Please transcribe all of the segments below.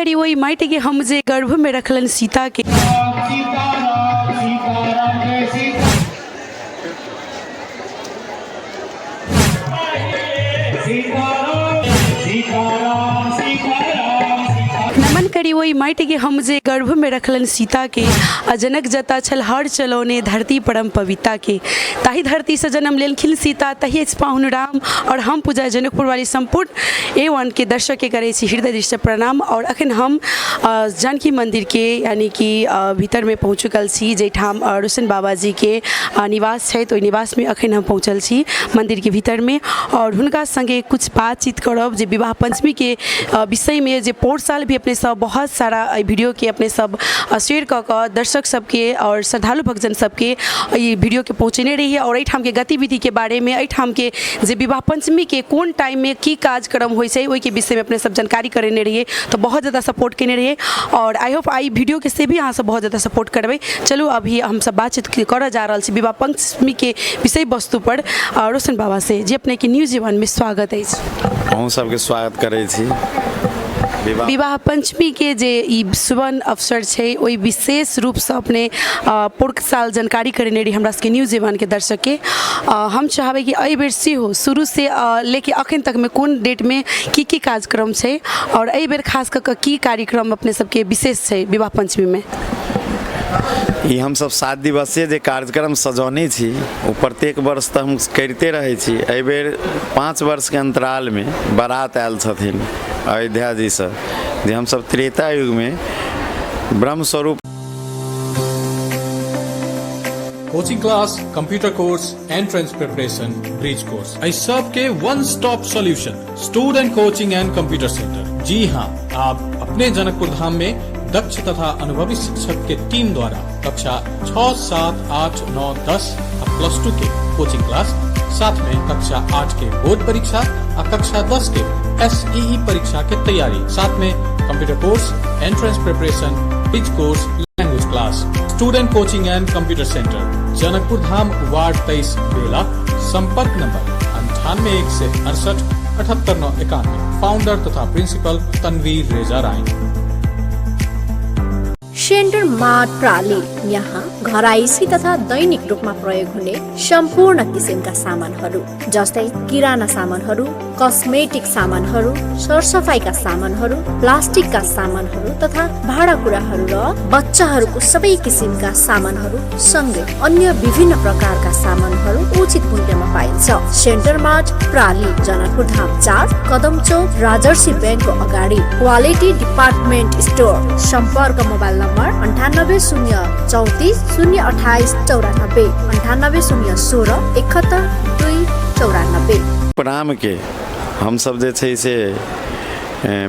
करी वही माटी के हम जे गर्भ में रखलन सीता के। नमन करी वही माटी के हम जे गर्भ में रखलन सीता के, अजनक जता छल हर चलौने धरती परम पविता के। ताही धरती से जन्म लेलखिन सीता, तही पाहुन राम। और हम पूजा जनकपुर वाली संपूर्ण A1 के दर्शक के करे हृदय दृष्टि प्रणाम। और अखन हम जानकी मंदिर के यानी कि भीतर में पहुँच चुकल छी, जेठाम रोशन बाबा जी के निवास है। तो निवास में अखन हम पहुँचल छी मंदिर के भीतर में, और हुनका संगे कुछ बातचीत करब जे विवाह पंचमी के विषय में, जे पोर साल भी अपने सब बहुत सारा वीडियो के अपने सब शेयर कर दर्शक सबके और श्रद्धालु भक्तजन सबके ये वीडियो के पहुँचने रही है। और एठाम के गतिविधि के बारे में, एठाम के जे विवाह पंचमी के कौन टाइम में की कार्यक्रम हो के विषय में अपने सब जानकारी करने रहिए। तो बहुत ज़्यादा सपोर्ट करने रहिए, और आई होप आई वीडियो के से भी अहाँ सब बहुत ज़्यादा सपोर्ट करबे। चलू अभी हम सब बातचीत कर जा रहा है विवाह पंचमी के विषय वस्तु पर रोशन बाबा से, जे अपने के न्यूज A1 में स्वागत है। हम सबके स्वागत करे छी। विवाह पंचमी के जे ई सुवर्ण अवसर है, वही विशेष रूप से अपने पूर्व साल जानकारी करने रही हमरा सबके न्यूज A1 के दर्शक के। हम चाहबे कि एहि बेर से हो शुरू से लेके अखन तक में कौन डेट में की कार्यक्रम है, और एहि बेर खास कर की कार्यक्रम अपने सबके विशेष है विवाह पंचमी में। ये हम सब 7 दिवसीय जे कार्यक्रम सजौने छी वो प्रत्येक वर्ष तो हम करते रहे छी। एहि बेर 5 वर्ष के अंतराल में बारात आयल छथिन अयोध्या जी से, जे हम सब त्रेता युग में Brahm Swaroop coaching class, computer course, entrance preparation, bridge course, आई सब के one stop solution, student coaching and computer centre. जी हाँ, आप अपने जनकपुर धाम में दक्ष तथा अनुभवी शिक्षक के टीम द्वारा कक्षा 6, 7, 8, 9, 10 और +2 के कोचिंग क्लास, साथ में कक्षा 8 के बोर्ड परीक्षा और कक्षा 10 के SEE परीक्षा के तैयारी, साथ में computer course, entrance preparation, bridge course, language class, student coaching and computer centre, Janakpur Dham, ward 23, बेला। संपर्क नंबर 98 168 78 991। फाउंडर तथा प्रिंसिपल तनवीर रेजा राय। सेन्टर मार्ट प्राली यहाँ घराइसी तथा दैनिक रूपमा प्रयोग हुने सम्पूर्ण किसिमका सामानहरू जस्तै किराना सामानहरू, कस्मेटिक सामानहरू, सरसफाइका सामानहरू, प्लास्टिकका सामानहरू तथा भाँडाकुँडाहरू र बच्चाहरूको सबै किसिमका सामानहरू सँगै अन्य विभिन्न प्रकारका सामानहरू उचित मूल्यमा पाइन्छ। सेन्टर मार्ट प्राली, जनकपुर धाम 4, कदम चौक, राजर्षि ब्याङ्कको अगाडि, क्वालिटी डिपार्टमेन्ट स्टोर। सम्पर्क मोबाइल नम्बर 98 034 028 94, 98 016 71 2 94। प्रणाम के हम सब जे छै से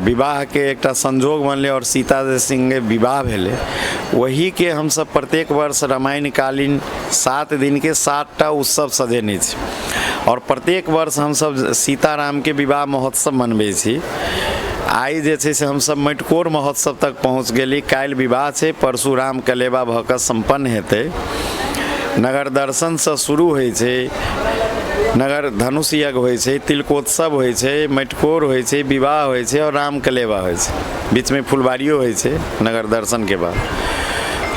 विवाह के एकटा संजोग बनले और सीता जी संगे विवाह भेले, वही के हम सब प्रत्येक वर्ष रामायण कालीन 7 दिन के 7टा उत्सव सजेने छी, और प्रत्येक वर्ष हम सब सीताराम के विवाह महोत्सव मनबै छी। आई जे छै से हम सब मटकोर महोत्सव तक पहुँच गेली। काल्हि विवाह छै, परसू राम कलेबा भऽ कऽ सम्पन्न हेतै। नगर दर्शन से शुरू होइ छै, नगर धनुष यज्ञ होइ छै, तिलकोत्सव होइ छै, मटकोर होइ छै, विवाह होइ छै और राम कलेबा होइ छै, बीच में फुलबाड़ियो होइ छै नगर दर्शन के बाद।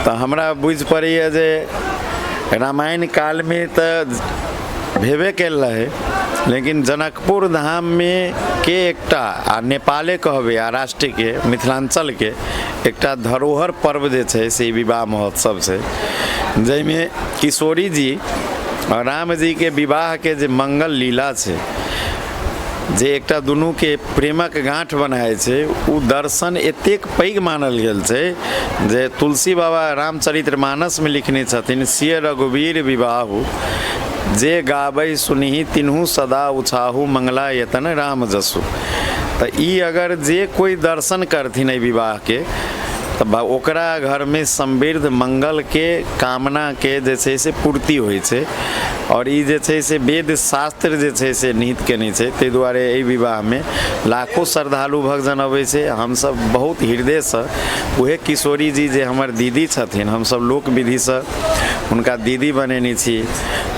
तो हमरा बुझि पड़ैए जे रामायण काल में तो भेबे कल रहे, लेकिन जनकपुर धाम में के एकटा आ नेपाले कहबे आ राष्ट्र के मिथिलांचल के एकटा धरोहर पर्व जे छै से विवाह महोत्सव छै, जाहिमे किशोरी जी और राम जी के विवाह के जे मंगल लीला छै, जे एकटा दुनू के प्रेमक गांठ बनाए छै, उ दर्शन एतेक पैघ मानल गेल छै जे तुलसी बाबा रामचरितमानस में लिखने छथिन, सिय रघुवीर विवाहु, जे गाबै सुनहि तिन्हु सदा उछाहु, मंगला यतन राम जसु। तो ई अगर जे कोई दर्शन करथिन एहि विवाह के, तो ओकरा घर में समृद्ध मंगल के कामना के जे छै से पूर्ति होइ छै, और ई जे छै से वेद शास्त्र जे छै से निहित केने छै। ताहि दुआरे एहि विवाह में लाखों श्रद्धालु भक्तजन अबै छै। हम सब बहुत हृदय से उहे किशोरी जी जे हमर दीदी छथिन, हम सब लोक विधि से हुनका दीदी बनेने छी,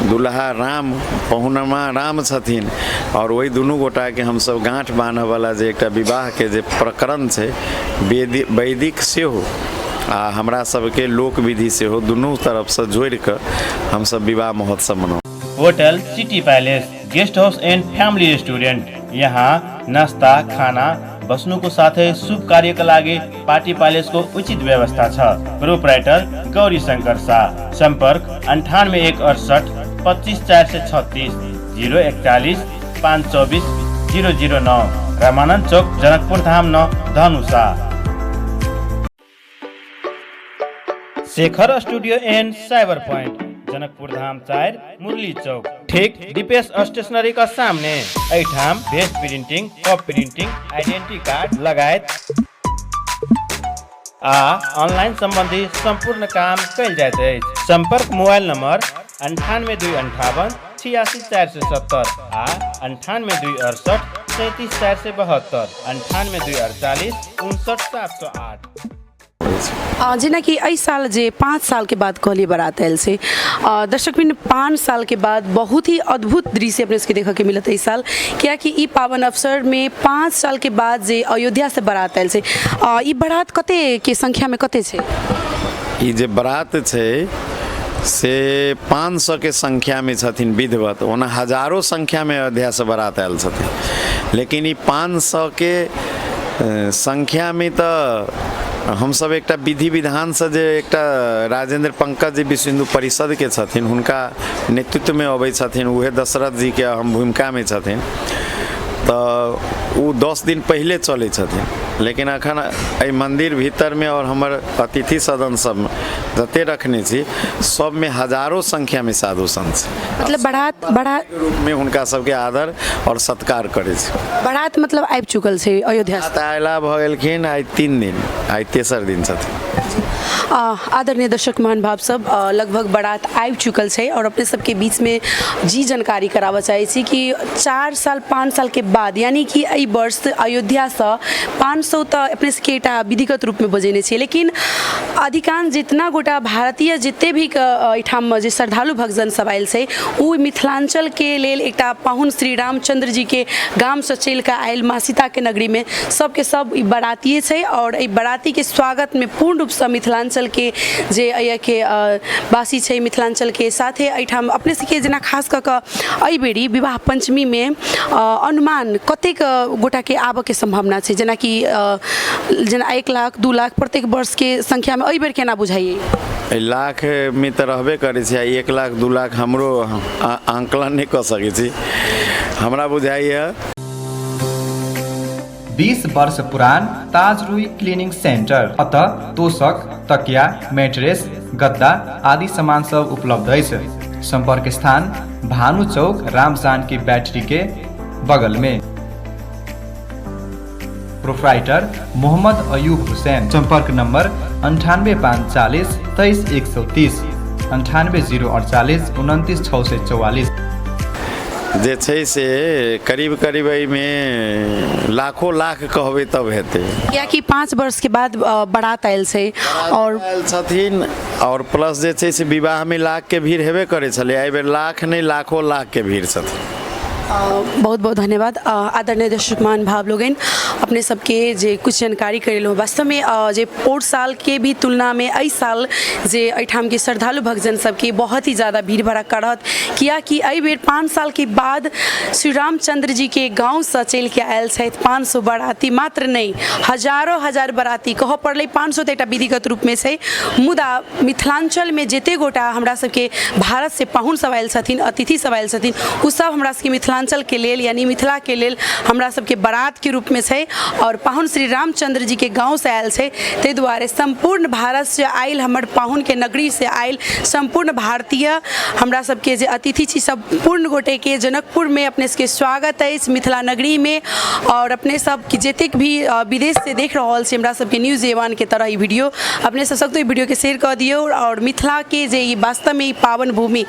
दुल्हा राम पहुनमा राम छथिन और वही दुनू गोटा के हम सब गांठ बान्हय वाला जे एकटा विवाह के जे प्रकरण छै वैदिक सेहो आ हमरा सबके लोक विधि सेहो दुनू तरफ से जोड़ के हम सब विवाह महोत्सव मनाउ। Hotel city palace guest house and family restaurant, यहाँ नास्ता खाना बस्नुको साथै शुभ कार्यका लागि पार्टी पैलेसको उचित व्यवस्था छ। प्रोप्राइटर गौरी शंकर शाह, संपर्क 98 168 25 436 041 524 009, Ramanand Chowk Janakpur Dham 9 Dhanusha. Shekhar studio and cyber point Janakpur Dham 4 Murali Chowk, ठीक दीपेश स्टेशनरी का सामने। एठाम vest printing, cup printing, identity card लगायत आ ऑनलाइन संबंधी संपूर्ण काम कल जाइत अछि। संपर्क मोबाइल नंबर 98 258 86 470 आ 98 268 37 472, 98 248 59 708। जेना कि एहि साल जे 5 साल के बाद कहलिए बारात आयल छै, दर्शकबिन 5 साल के बाद बहुत ही अद्भुत दृश्य अपने सबके देखऽ के मिलत एहि साल, कियाकि ई पावन अवसर में 5 साल के बाद जे अयोध्या से बारात आयल छै, ई बारात कते के संख्या में कते छै? ई जे बारात छै से 500 के संख्या में छथिन विधिवत, ओना हजारों संख्या में अयोध्या से बारात आयल छथिन, लेकिन ई 500 के संख्या में तो हम सब एकटा विधि विधान से जे एकटा राजेंद्र पंकज जी विश्व हिंदू परिषद के छथिन हुनका नेतृत्व में अबै छथिन, उहे दशरथ जी के हम भूमिका में छथिन, तो वो 10 दिन पहले चले छथिन। लेकिन अखन एहि मंदिर भीतर में और हमर अतिथि सदन सब जते रखने छी सब में हजारों संख्या में साधु संत, मतलब बारात रूप में हुनका सबके आदर और सत्कार करे छी। बारात मतलब आबि चुकल छै अयोध्या से? आयला भ गेलखिन आइ 3 दिन, आइ तेसर दिन छथिन। आदरणीय दर्शक महानुभाव सब, लगभग बारात आबि चुकल छै और अपने सबके बीच में जी जानकारी कराबऽ चाहै छी कि 4 साल 5 साल के बाद यानी कि एहि वर्ष अयोध्या से 500 तऽ अपने सबके एकटा विधिगत रूप में बजेने छै, लेकिन अधिकांश जितना गोटा भारतीय जते भी एहिठाम जे श्रद्धालु भक्तजन सब आयल छै ओ मिथिलांचल के लेल एकटा पाहुन श्री रामचंद्र जी के गाम से चल के आयल माँ सीता के नगरी में सबके सब ई बारातिए छै और ई बाराती के स्वागत में पूर्ण रूप से मिथिलांचल के जे अय के वासी छै मिथिलांचल के साथे एहिठाम अपने सबके जेना खास कऽ कऽ एहि बेरी विवाह पंचमी में अनुमान कतेक गोटा के आबऽ के संभावना छै, जेना कि जेना 1 लाख 2 लाख प्रत्येक वर्ष के संख्या में एहि बेर केना बुझाइए? लाख में तो रहबे करे छै, 1 लाख 2 लाख हमरो आंकलन नहीं कर सकै छी, हमरा बुझाइए 20 वर्ष पुरान ताज रुई क्लीनिंग सेंटर, अतः तोशक, तकिया, मैट्रेस, गद्दा आदि सामान सब उपलब्ध है। संपर्क स्थान भानु चौक राम जानकी बैटरी के बगल में। प्रोप्राइटर मोहम्मद अयूब हुसैन, संपर्क नंबर 98 540 23 130, 98 048 29 644। जे छै से करीब करीब में लाखों लाख कहबै तब हेतै, कियाकि 5 वर्ष के बाद बारात आयल छै और छथिन और प्लस जे छै से विवाह में लाख के भीड़ हेबे करे छलै, एहि बेर लाख नहीं लाखों लाख के भीड़ छथिन। बहुत बहुत धन्यवाद आदरणीय दर्शक महानुभाव लोगन, अपने सबके जे कुछ जानकारी करेलहुँ। वास्तव में जे पोर साल के भी तुलना में एहि साल जे एहिठाम के श्रद्धालु भक्तजन सबके बहुत ही ज़्यादा भीड़ भड़क्का रहत, कियाकि एहि बेर 5 साल के बाद श्री रामचंद्र जी के गाँव से चल के आयल छथि 500 बाराती, मात्र नहीं हजारों हजार बाराती कहऽ पड़लै। 500 तो एकटा विधिगत रूप में छै, मुदा मिथिलांचल में जते गोटा हमरा सबके भारत से पाहुन सब आयल छथिन, अतिथि सब आयल छथिन, उ सब हमरा सबके मिथिलांचल के लेल यानी मिथिला के लेल हमरा सबके बारात के रूप में छै और पाहुन श्री रामचंद्र जी के गाँव से आयल छै। ताहि दुआरे संपूर्ण भारत से आयल हमर पाहुन के नगरी से आयल संपूर्ण भारतीय हमरा सबके जे अतिथि छी संपूर्ण गोटे के जनकपुर में अपने सबके स्वागत अछि मिथिला नगरी में। और अपने सब जतेक भी विदेश से देख रहल छी हमरा सबके न्यूज एवन के तरह ई वीडियो, अपने सब सकतो ई वीडियो के शेयर कर दियो और मिथिला के जे वास्तव में पावन भूमि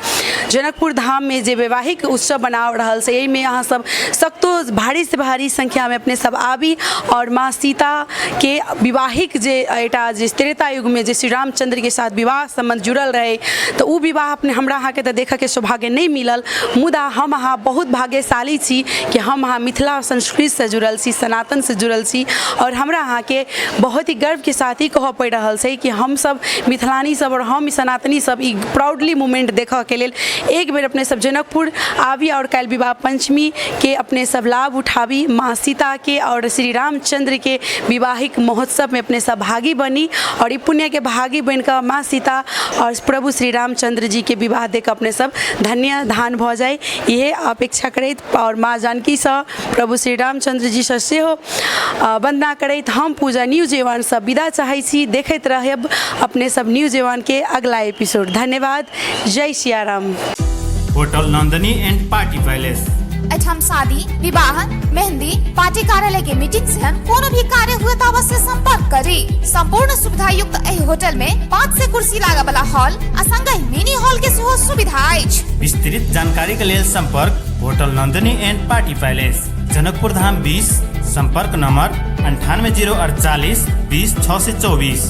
जनकपुर धाम में जे वैवाहिक उत्सव बना रहल छै, एहि में अहाँ सब सकतो भारी से भारी संख्या में अपने सब आबी और माँ सीता के विवाहिक जे एटा जे त्रेता युग में जे श्री रामचंद्र के साथ विवाह संबंध जुड़ल रहे तो उ विवाह अपने हमरा अहाँ के तो देखे के सौभाग्य नहीं मिलल, मुदा हम अहाँ बहुत भाग्यशाली छी कि हम अहाँ मिथिला संस्कृति से जुड़ल छी, सनातन से जुड़ल छी और हमरा अहाँ के बहुत ही गर्व के साथ ही कह पड़ रहा है कि हम सब मिथिलानी सब और हम सनातनी सब ई प्राउडली मोमेंट देखा के लेल एक बेर अपने सब जनकपुर आबी और काल्हि विवाह पंचमी के अपने सब लाभ उठाबी, माँ सीता के और श्री रामचंद्र के विवाहिक महोत्सव में अपने सब भागी बनी और ई पुण्य के भागी बनकर माँ सीता और प्रभु श्री रामचंद्र जी के विवाह देख अपने सब धन्य धान भ जाए यह अपेक्षा करैत और माँ जानकी से प्रभु श्री रामचंद्र जी से सेहो वंदना करैत हम पूजा न्यूज एवन सब विदा चाहै छी। देखैत रहब अपने सब न्यूज एवन के अगला एपिसोड। धन्यवाद। जय Siya Ram. Hotel Nandani and party palace एठम शादी, विवाह, मेहंदी, पार्टी कार्यालय के मीटिंग से कोनो भी कार्य हुए तो अवश्य संपर्क करी। संपूर्ण सुविधा युक्त एहि होटल में 5 से कुर्सी लागा वाला हॉल आ संगे मिनी हॉल के सेहो सुविधा अछि। विस्तृत जानकारी के लेल संपर्क hotel Nandani and party palace, Janakpur Dham 20, संपर्क नंबर 9804420624।